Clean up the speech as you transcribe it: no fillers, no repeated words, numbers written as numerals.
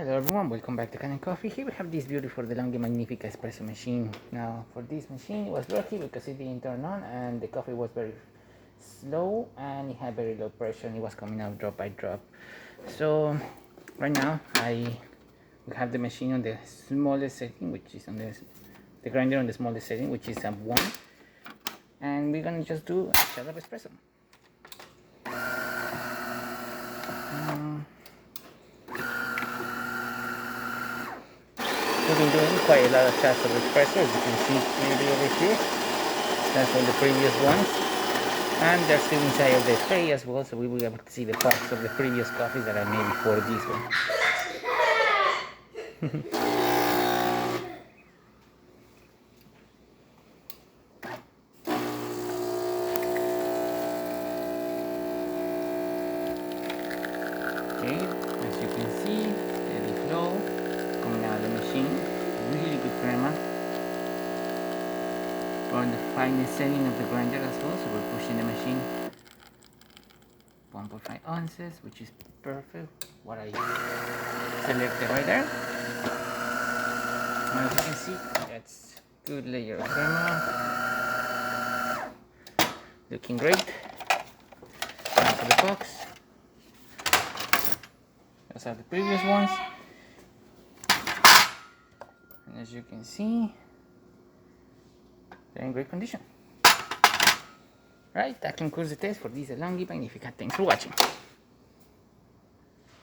Hello everyone, welcome back to Kanen Coffee. Here we have this beautiful DeLonghi magnifica espresso machine. Now for this machine it was lucky because it didn't turn on and the coffee was very slow and it had very low pressure and it was coming out drop by drop. So right now we have the machine on the smallest setting, which is on the grinder on the smallest setting, which is at 1, and we're gonna just do a shot of espresso. We've been doing quite a lot of shots of espresso, as you can see clearly over here. That's from the previous ones, and they're still inside of the tray as well, so we will be able to see the pods of the previous coffees that I made before this one. Okay, as you can see, steady flow coming out of the machine. Really good crema. We're on the finest setting of the grinder as well, so we're pushing the machine 1.5 ounces, which is perfect. What I selected right there. And as you can see, that's good layer of crema. Looking great. Back to the box. Those are the previous ones. And as you can see, they're in great condition. Right, that concludes the test for this DeLonghi Magnifica. Thanks for watching.